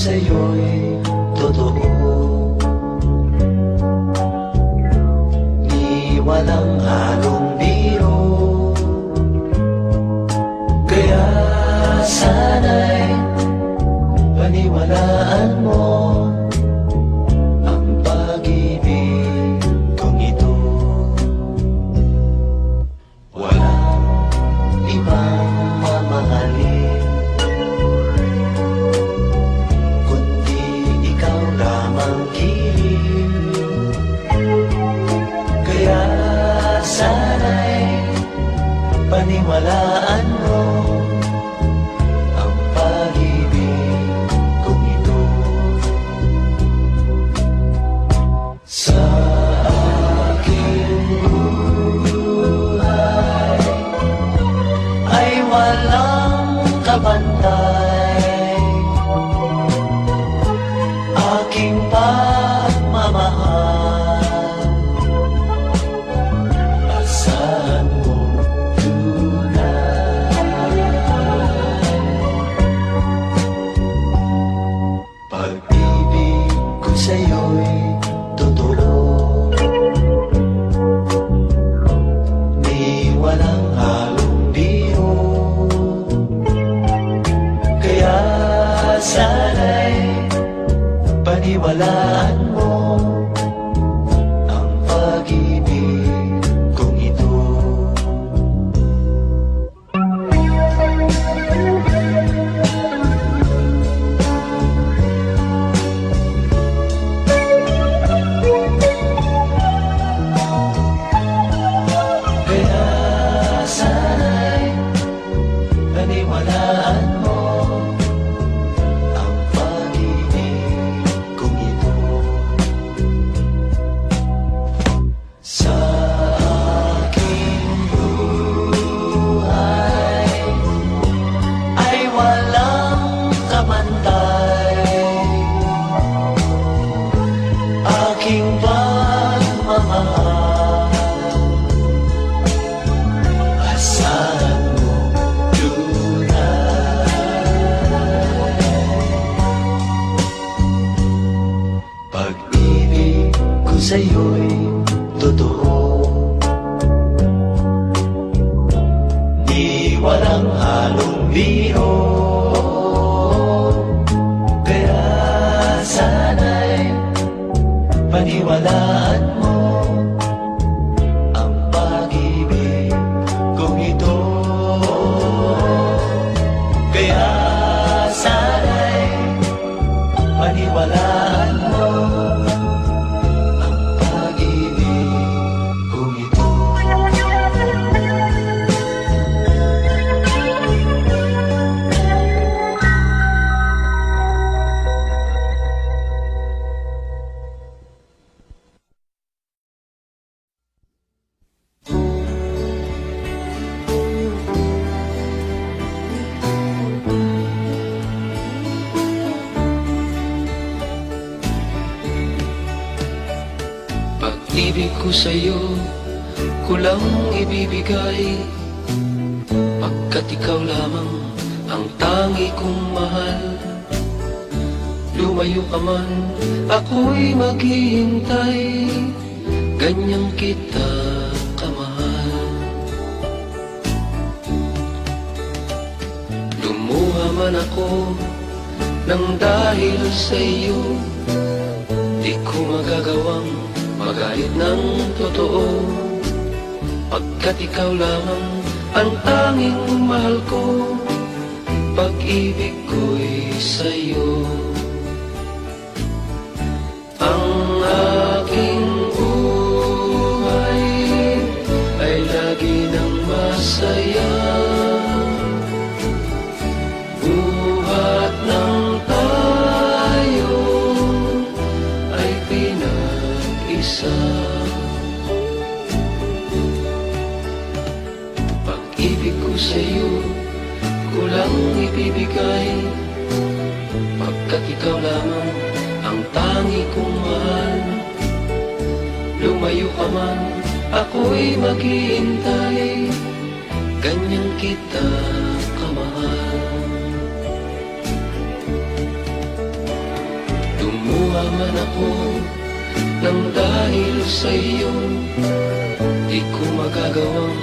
sa'yo'y totoo, di walang halong biro. Kaya sana'y paniwalaan mo ang pag-ibig kong ito. Walang ibang mamahalin kundi ikaw lamang, kiling. Kaya sana'y paniwalaan mo ang pag-ibig kong ito. Sa aking buhay ay walang kabantay, aking pagmamahal. Asahan mong tunay, pag-ibig ko sa'yo'y totoo, di walang halong biro. Kaya sana'y paniwalaan mo ang pag-ibig kong ito. Kaya sana'y paniwalaan mo ang pag-ibig kong ito. Sa aking buhay ay walang kabantay, aking pagmamahal. Asahan mo tunay, pag-ibig ko sa'yo'y totoo, di walang halong biro. Kaya sana'y paniwalaan mo ang pag-ibig kong ito. Kaya sana'y paniwalaan mo ang pag-ibig kong ito. Pag-ibig ko sa'yo, kulang ibibigay, pagkat ikaw lamang ang tangi kong mahal. Lumayo ka man, ako'y maghihintay, ganyang kita kamahal. Lumuha man ako nang dahil sa iyo, di ko magagawang magalit ng totoo, pagkat ikaw lamang ang tanging mahal ko. Pag-ibig ko'y sa'yo. Ang aking buhay ay lagi nang masaya, buhat ng tayo ay pinag-isa. Pag-ibig ko sa'yo, kulang ibibigay, pagkat ikaw lamang ang tangi kong mahal. Lumayo ka man, ako'y maghihintay, ganyan kita kamahal. man ako nang dahil sa'yo di ko magagawang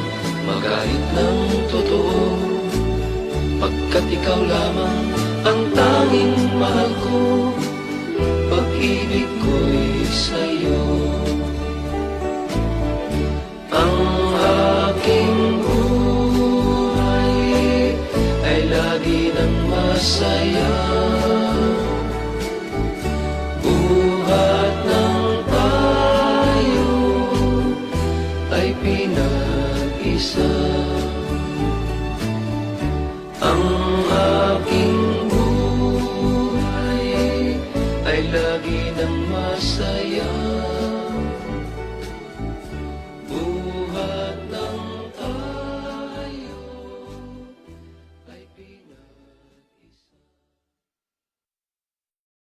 magalit ng totoo, pagkat ikaw lamang ang tanging mahal ko, pag-ibig ko'y sa'yo. Ang aking buhay ay lagi ng masaya, buhat ng tayo ay pinag-isa. Ang aking buhay ay lagi ng masaya,